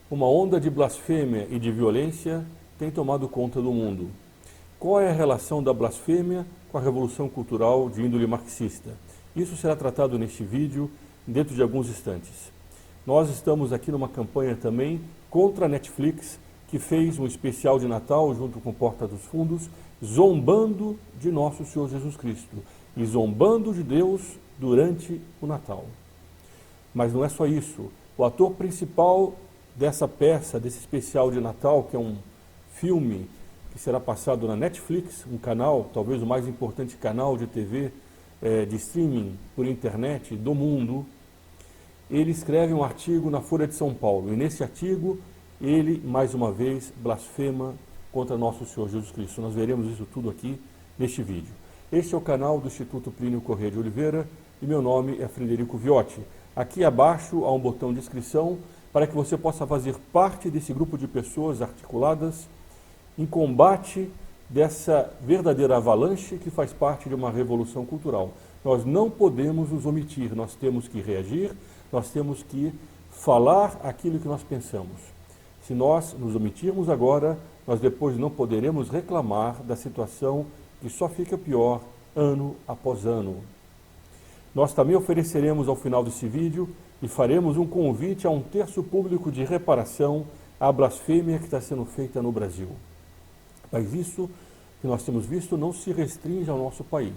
Uma onda de blasfêmia e de violência tem tomado conta do mundo. Qual é a relação da blasfêmia com a revolução cultural de índole marxista? Isso será tratado neste vídeo dentro de alguns instantes. Nós estamos aqui numa campanha também contra a Netflix, que fez um especial de Natal junto com Porta dos Fundos, zombando de nosso Senhor Jesus Cristo e zombando de Deus durante o Natal. Mas não é só isso. O ator principal dessa peça, desse especial de Natal, que é um filme que será passado na Netflix, um canal, talvez o mais importante canal de TV, de streaming por internet do mundo, ele escreve um artigo na Folha de São Paulo. E nesse artigo, ele, mais uma vez, blasfema contra nosso Senhor Jesus Cristo. Nós veremos isso tudo aqui neste vídeo. Este é o canal do Instituto Plínio Corrêa de Oliveira e meu nome é Frederico Viotti. Aqui abaixo há um botão de inscrição para que você possa fazer parte desse grupo de pessoas articuladas em combate dessa verdadeira avalanche que faz parte de uma revolução cultural. Nós não podemos nos omitir, nós temos que reagir, nós temos que falar aquilo que nós pensamos. Se nós nos omitirmos agora, nós depois não poderemos reclamar da situação que só fica pior ano após ano. Nós também ofereceremos ao final desse vídeo e faremos um convite a um terço público de reparação à blasfêmia que está sendo feita no Brasil. Mas isso que nós temos visto não se restringe ao nosso país.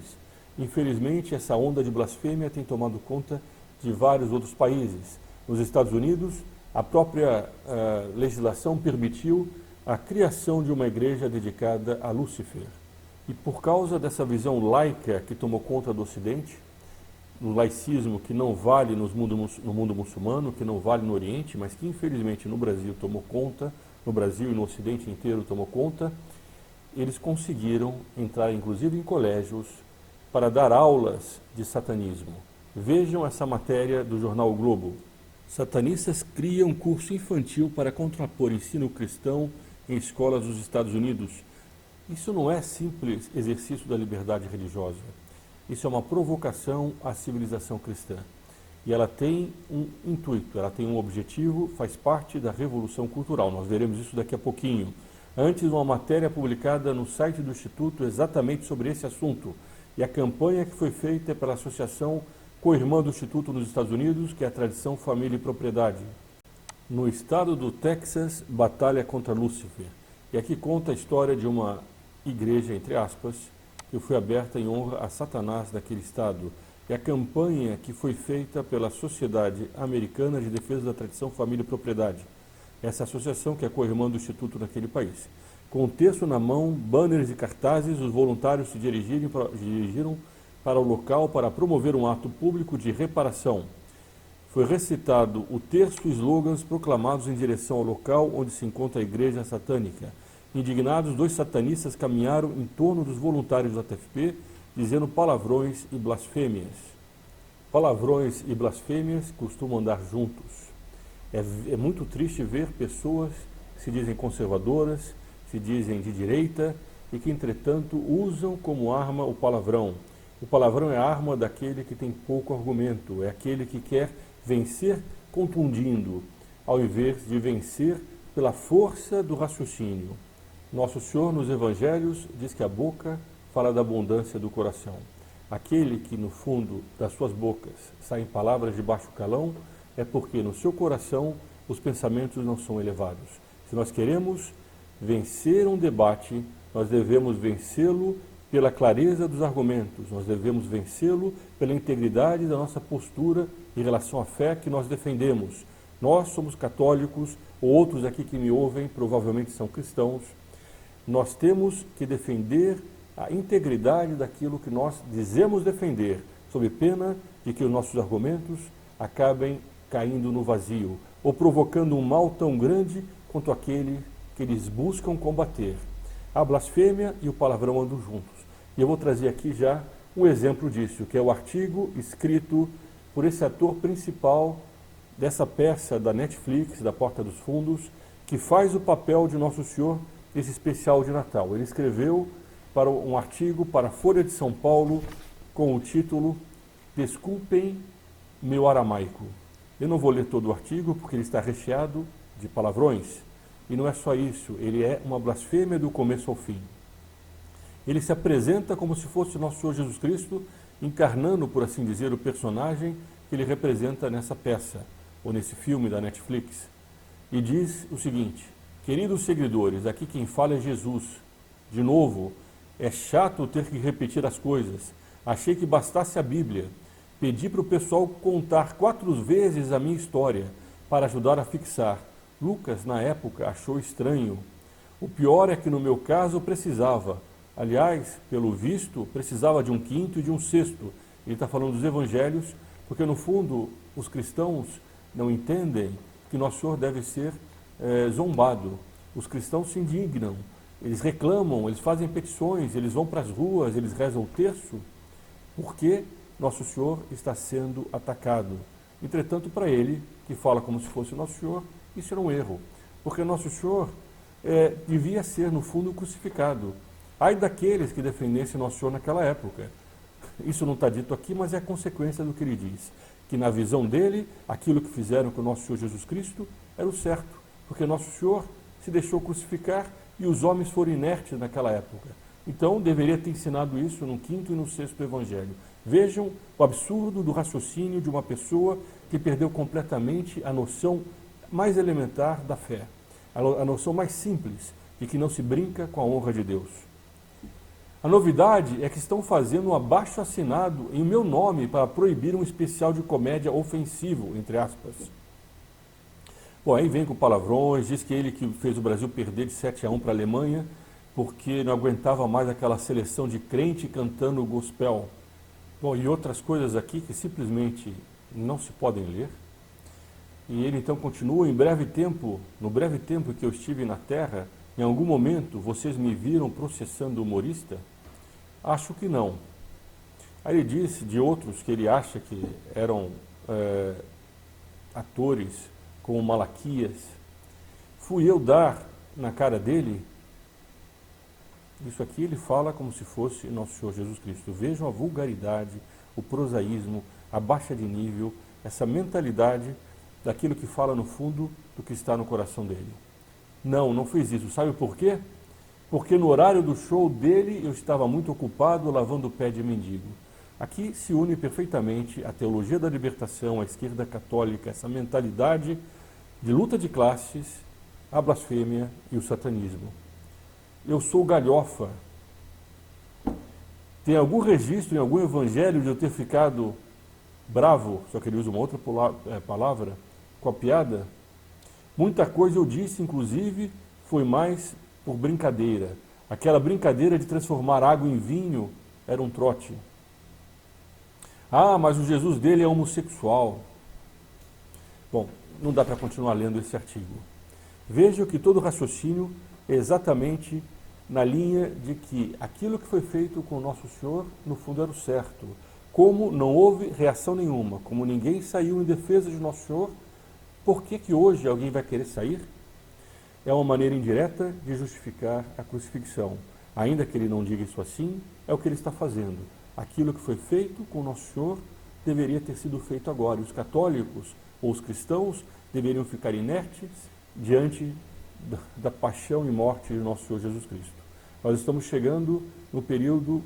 Infelizmente, essa onda de blasfêmia tem tomado conta de vários outros países. Nos Estados Unidos, a própria legislação permitiu a criação de uma igreja dedicada a Lúcifer. E por causa dessa visão laica que tomou conta do Ocidente, no laicismo que não vale no mundo muçulmano, que não vale no Oriente, mas que infelizmente no Brasil tomou conta, no Brasil e no Ocidente inteiro tomou conta, eles conseguiram entrar inclusive em colégios para dar aulas de satanismo. Vejam essa matéria do jornal O Globo. Satanistas criam curso infantil para contrapor ensino cristão em escolas dos Estados Unidos. Isso não é simples exercício da liberdade religiosa. Isso é uma provocação à civilização cristã. E ela tem um intuito, ela tem um objetivo, faz parte da revolução cultural. Nós veremos isso daqui a pouquinho. Antes, uma matéria publicada no site do Instituto exatamente sobre esse assunto. E a campanha que foi feita pela Associação Co-Irmã do Instituto nos Estados Unidos, que é a Tradição, Família e Propriedade. No estado do Texas, batalha contra Lúcifer. E aqui conta a história de uma igreja, entre aspas, que foi aberta em honra a Satanás daquele estado. É a campanha que foi feita pela Sociedade Americana de Defesa da Tradição, Família e Propriedade. Essa associação que é co-irmã do Instituto naquele país. Com o texto na mão, banners e cartazes, os voluntários se dirigiram para o local para promover um ato público de reparação. Foi recitado o texto e slogans proclamados em direção ao local onde se encontra a igreja satânica. Indignados, dois satanistas caminharam em torno dos voluntários da TFP, dizendo palavrões e blasfêmias. Palavrões e blasfêmias costumam andar juntos. É muito triste ver pessoas que se dizem conservadoras, se dizem de direita e que, entretanto, usam como arma o palavrão. O palavrão é a arma daquele que tem pouco argumento, é aquele que quer vencer contundindo, ao invés de vencer pela força do raciocínio. Nosso Senhor, nos Evangelhos, diz que a boca fala da abundância do coração. Aquele que, no fundo das suas bocas, saem palavras de baixo calão, é porque no seu coração os pensamentos não são elevados. Se nós queremos vencer um debate, nós devemos vencê-lo pela clareza dos argumentos, nós devemos vencê-lo pela integridade da nossa postura em relação à fé que nós defendemos. Nós somos católicos, outros aqui que me ouvem provavelmente são cristãos. Nós temos que defender a integridade daquilo que nós dizemos defender, sob pena de que os nossos argumentos acabem caindo no vazio, ou provocando um mal tão grande quanto aquele que eles buscam combater. A blasfêmia e o palavrão andam juntos. E eu vou trazer aqui já um exemplo disso, que é o artigo escrito por esse ator principal dessa peça da Netflix, da Porta dos Fundos, que faz o papel de Nosso Senhor nesse especial de Natal. Ele escreveu um artigo para a Folha de São Paulo com o título Desculpem meu aramaico. Eu não vou ler todo o artigo porque ele está recheado de palavrões. E não é só isso, ele é uma blasfêmia do começo ao fim. Ele se apresenta como se fosse o nosso Senhor Jesus Cristo, encarnando, por assim dizer, o personagem que ele representa nessa peça, ou nesse filme da Netflix. E diz o seguinte: queridos seguidores, aqui quem fala é Jesus. De novo, é chato ter que repetir as coisas. Achei que bastasse a Bíblia. Pedi para o pessoal contar 4 vezes a minha história, para ajudar a fixar. Lucas, na época, achou estranho. O pior é que no meu caso precisava. Aliás, pelo visto, precisava de um 5º e de um 6º. Ele está falando dos evangelhos, porque no fundo os cristãos não entendem que nosso Senhor deve ser zombado. Os cristãos se indignam, eles reclamam, eles fazem petições, eles vão para as ruas, eles rezam o terço, porque nosso Senhor está sendo atacado. Entretanto, para ele, que fala como se fosse nosso Senhor, isso era um erro, porque nosso Senhor devia ser, no fundo, crucificado. Ai daqueles que defendessem nosso Senhor naquela época. Isso não está dito aqui, mas é a consequência do que ele diz. Que na visão dele, aquilo que fizeram com o nosso Senhor Jesus Cristo era o certo, porque nosso Senhor se deixou crucificar e os homens foram inertes naquela época. Então, deveria ter ensinado isso no 5º e no 6º Evangelho. Vejam o absurdo do raciocínio de uma pessoa que perdeu completamente a noção mais elementar da fé, a noção mais simples de que não se brinca com a honra de Deus. A novidade é que estão fazendo um abaixo-assinado em meu nome para proibir um especial de comédia ofensivo, entre aspas. Bom, aí vem com palavrões, diz que ele que fez o Brasil perder de 7-1 para a Alemanha, porque não aguentava mais aquela seleção de crente cantando gospel. Bom, e outras coisas aqui que simplesmente não se podem ler. E ele então continua: no breve tempo que eu estive na Terra, em algum momento vocês me viram processando o humorista? Acho que não. Aí ele disse de outros que ele acha que eram atores, como Malaquias. Fui eu dar na cara dele? Isso aqui ele fala como se fosse nosso Senhor Jesus Cristo. Vejam a vulgaridade, o prosaísmo, a baixa de nível, essa mentalidade daquilo que fala no fundo do que está no coração dele. Não fiz isso. Sabe por quê? Porque no horário do show dele eu estava muito ocupado lavando o pé de mendigo. Aqui se une perfeitamente a teologia da libertação, a esquerda católica, essa mentalidade de luta de classes, a blasfêmia e o satanismo. Eu sou galhofa. Tem algum registro em algum evangelho de eu ter ficado bravo, só que ele usa uma outra palavra, com a piada? Muita coisa eu disse, inclusive, foi mais por brincadeira. Aquela brincadeira de transformar água em vinho era um trote. Ah, mas o Jesus dele é homossexual. Bom, não dá para continuar lendo esse artigo. Vejam que todo raciocínio é exatamente na linha de que aquilo que foi feito com o nosso Senhor, no fundo, era o certo. Como não houve reação nenhuma, como ninguém saiu em defesa de nosso Senhor, por que hoje alguém vai querer sair? É uma maneira indireta de justificar a crucifixão. Ainda que ele não diga isso assim, é o que ele está fazendo. Aquilo que foi feito com o nosso Senhor deveria ter sido feito agora. E os católicos ou os cristãos deveriam ficar inertes diante da paixão e morte de nosso Senhor Jesus Cristo. Nós estamos chegando no período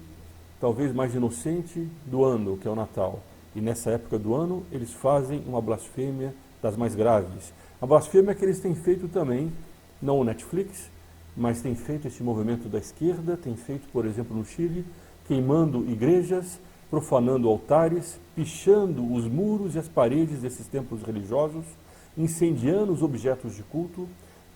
talvez mais inocente do ano, que é o Natal. E nessa época do ano, eles fazem uma blasfêmia das mais graves. A blasfêmia que eles têm feito também, não o Netflix, mas têm feito esse movimento da esquerda, tem feito, por exemplo, no Chile, queimando igrejas, profanando altares, pichando os muros e as paredes desses templos religiosos, incendiando os objetos de culto,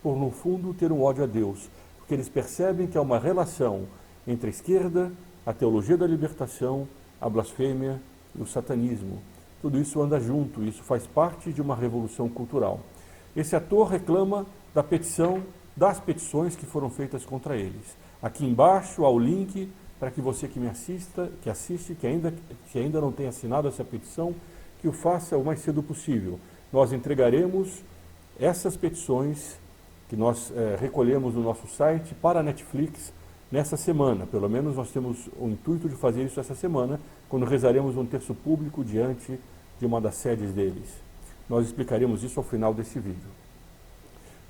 por, no fundo, ter um ódio a Deus, porque eles percebem que há uma relação entre a esquerda, a teologia da libertação, a blasfêmia e o satanismo. Tudo isso anda junto, isso faz parte de uma revolução cultural. Esse ator reclama da petição, das petições que foram feitas contra eles. Aqui embaixo há o link para que você que me assista, que ainda não tenha assinado essa petição, que o faça o mais cedo possível. Nós entregaremos essas petições que nós recolhemos no nosso site para a Netflix nessa semana. Pelo menos nós temos o intuito de fazer isso essa semana, quando rezaremos um terço público diante de uma das sedes deles. Nós explicaremos isso ao final desse vídeo.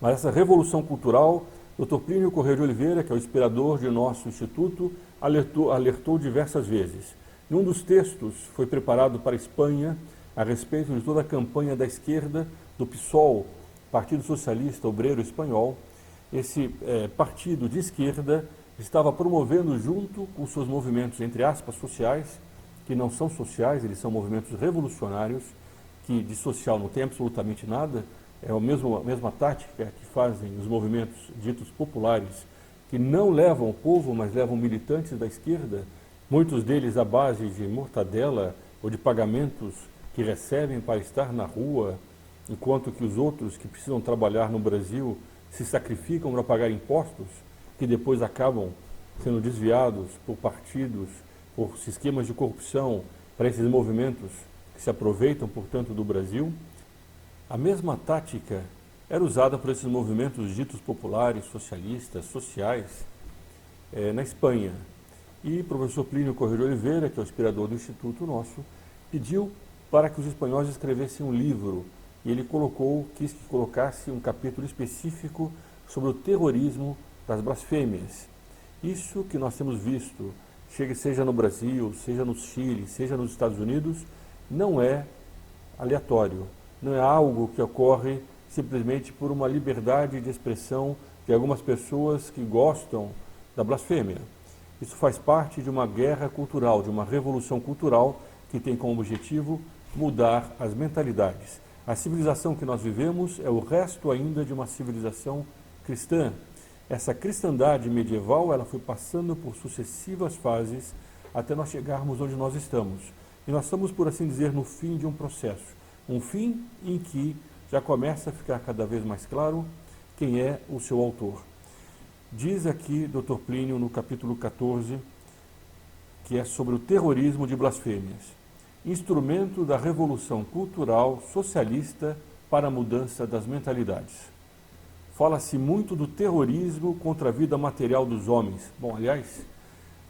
Mas essa revolução cultural, Dr. Plínio Corrêa de Oliveira, que é o inspirador de nosso instituto, alertou diversas vezes. Em um dos textos foi preparado para a Espanha a respeito de toda a campanha da esquerda, do PSOL, Partido Socialista Obreiro Espanhol. Esse partido de esquerda estava promovendo, junto com seus movimentos, entre aspas, sociais, que não são sociais, eles são movimentos revolucionários, que de social não tem absolutamente nada, é a mesma tática que fazem os movimentos ditos populares, que não levam o povo, mas levam militantes da esquerda, muitos deles à base de mortadela ou de pagamentos que recebem para estar na rua, enquanto que os outros que precisam trabalhar no Brasil se sacrificam para pagar impostos, que depois acabam sendo desviados por partidos, por esquemas de corrupção, para esses movimentos que se aproveitam, portanto, do Brasil. A mesma tática era usada por esses movimentos ditos populares, socialistas, sociais, na Espanha. E o professor Plínio Corrêa de Oliveira, que é o inspirador do Instituto nosso, pediu para que os espanhóis escrevessem um livro, e ele quis que colocasse um capítulo específico sobre o terrorismo das blasfêmias. Isso que nós temos visto, seja no Brasil, seja no Chile, seja nos Estados Unidos, não é aleatório, não é algo que ocorre simplesmente por uma liberdade de expressão de algumas pessoas que gostam da blasfêmia. Isso faz parte de uma guerra cultural, de uma revolução cultural que tem como objetivo mudar as mentalidades. A civilização que nós vivemos é o resto ainda de uma civilização cristã. Essa cristandade medieval, ela foi passando por sucessivas fases até nós chegarmos onde nós estamos. E nós estamos, por assim dizer, no fim de um processo. Um fim em que já começa a ficar cada vez mais claro quem é o seu autor. Diz aqui Dr. Plínio, no capítulo 14, que é sobre o terrorismo de blasfêmias. Instrumento da revolução cultural socialista para a mudança das mentalidades. Fala-se muito do terrorismo contra a vida material dos homens. Bom, aliás,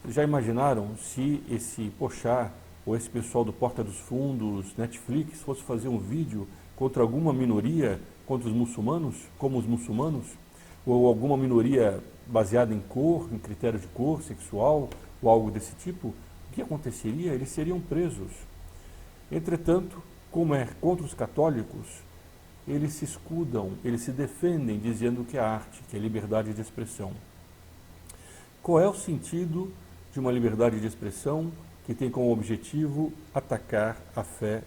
já imaginaram se esse Pochá ou esse pessoal do Porta dos Fundos, Netflix, fosse fazer um vídeo contra alguma minoria, contra os muçulmanos, como os muçulmanos, ou alguma minoria baseada em cor, em critério de cor, sexual, ou algo desse tipo, o que aconteceria? Eles seriam presos. Entretanto, como é contra os católicos, eles se escudam, eles se defendem dizendo que é arte, que é liberdade de expressão. Qual é o sentido de uma liberdade de expressão que tem como objetivo atacar a fé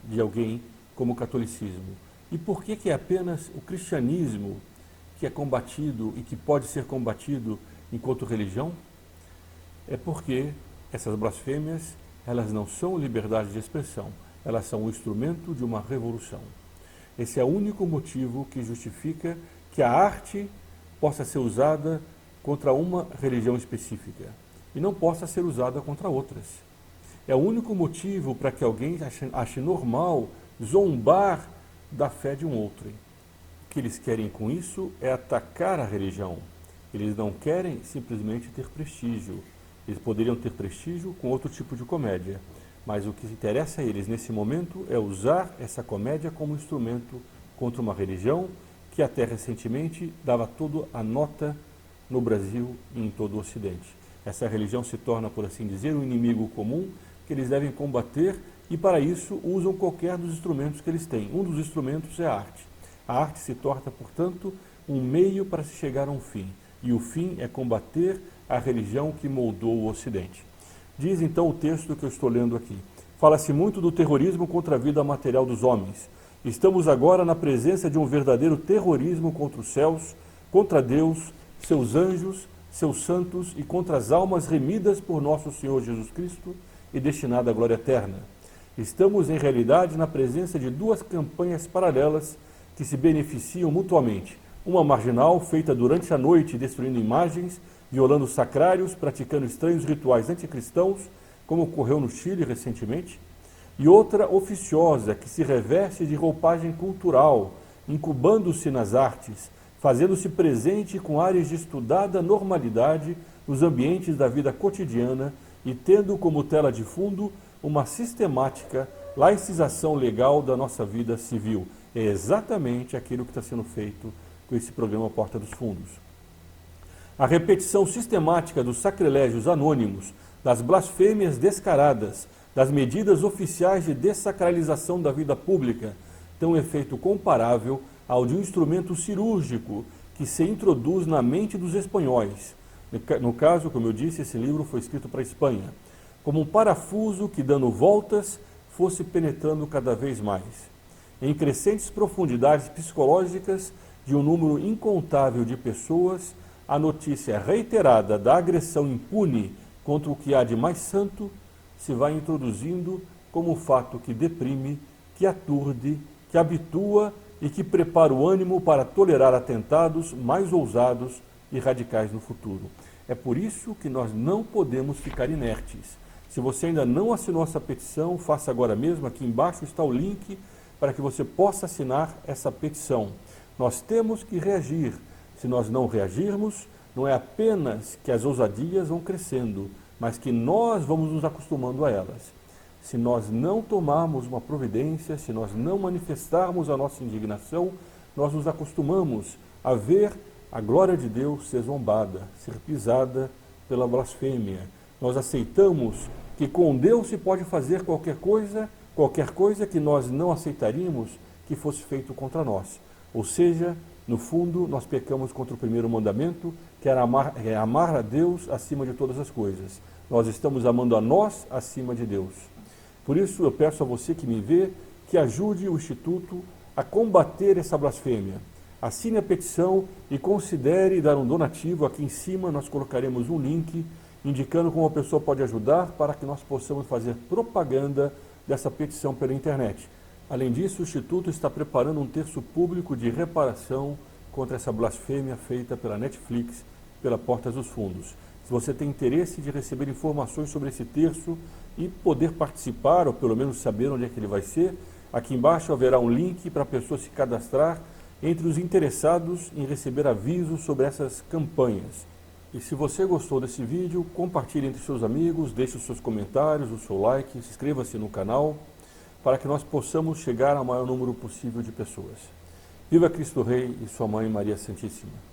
de alguém como o catolicismo? E por que é apenas o cristianismo que é combatido e que pode ser combatido enquanto religião? É porque essas blasfêmias, elas não são liberdade de expressão, elas são o instrumento de uma revolução. Esse é o único motivo que justifica que a arte possa ser usada contra uma religião específica e não possa ser usada contra outras. É o único motivo para que alguém ache normal zombar da fé de um outro. O que eles querem com isso é atacar a religião. Eles não querem simplesmente ter prestígio. Eles poderiam ter prestígio com outro tipo de comédia. Mas o que interessa a eles nesse momento é usar essa comédia como instrumento contra uma religião que até recentemente dava toda a nota no Brasil e em todo o Ocidente. Essa religião se torna, por assim dizer, um inimigo comum que eles devem combater e para isso usam qualquer dos instrumentos que eles têm. Um dos instrumentos é a arte. A arte se torna, portanto, um meio para se chegar a um fim. E o fim é combater a religião que moldou o Ocidente. Diz então o texto que eu estou lendo aqui. Fala-se muito do terrorismo contra a vida material dos homens. Estamos agora na presença de um verdadeiro terrorismo contra os céus, contra Deus, seus anjos, seus santos e contra as almas remidas por nosso Senhor Jesus Cristo e destinadas à glória eterna. Estamos, em realidade, na presença de duas campanhas paralelas que se beneficiam mutuamente. Uma marginal, feita durante a noite, destruindo imagens, violando sacrários, praticando estranhos rituais anticristãos, como ocorreu no Chile recentemente, e outra oficiosa, que se reveste de roupagem cultural, incubando-se nas artes, fazendo-se presente com áreas de estudada normalidade nos ambientes da vida cotidiana e tendo como tela de fundo uma sistemática laicização legal da nossa vida civil. É exatamente aquilo que está sendo feito com esse programa Porta dos Fundos. A repetição sistemática dos sacrilégios anônimos, das blasfêmias descaradas, das medidas oficiais de dessacralização da vida pública tem um efeito comparável ao de um instrumento cirúrgico que se introduz na mente dos espanhóis. No caso, como eu disse, esse livro foi escrito para a Espanha, como um parafuso que, dando voltas, fosse penetrando cada vez mais. Em crescentes profundidades psicológicas de um número incontável de pessoas, a notícia reiterada da agressão impune contra o que há de mais santo se vai introduzindo como fato que deprime, que aturde, que habitua e que prepara o ânimo para tolerar atentados mais ousados e radicais no futuro. É por isso que nós não podemos ficar inertes. Se você ainda não assinou essa petição, faça agora mesmo. Aqui embaixo está o link para que você possa assinar essa petição. Nós temos que reagir. Se nós não reagirmos, não é apenas que as ousadias vão crescendo, mas que nós vamos nos acostumando a elas. Se nós não tomarmos uma providência, se nós não manifestarmos a nossa indignação, nós nos acostumamos a ver a glória de Deus ser zombada, ser pisada pela blasfêmia. Nós aceitamos que com Deus se pode fazer qualquer coisa que nós não aceitaríamos que fosse feito contra nós. Ou seja, no fundo, nós pecamos contra o primeiro mandamento, que era amar a Deus acima de todas as coisas. Nós estamos amando a nós acima de Deus. Por isso, eu peço a você que me vê, que ajude o Instituto a combater essa blasfêmia. Assine a petição e considere dar um donativo. Aqui em cima nós colocaremos um link indicando como a pessoa pode ajudar para que nós possamos fazer propaganda dessa petição pela internet. Além disso, o Instituto está preparando um terço público de reparação contra essa blasfêmia feita pela Netflix, pela Porta dos Fundos. Se você tem interesse de receber informações sobre esse terço e poder participar, ou pelo menos saber onde é que ele vai ser, aqui embaixo haverá um link para a pessoa se cadastrar entre os interessados em receber avisos sobre essas campanhas. E se você gostou desse vídeo, compartilhe entre seus amigos, deixe os seus comentários, o seu like, inscreva-se no canal, para que nós possamos chegar ao maior número possível de pessoas. Viva Cristo Rei e sua Mãe Maria Santíssima.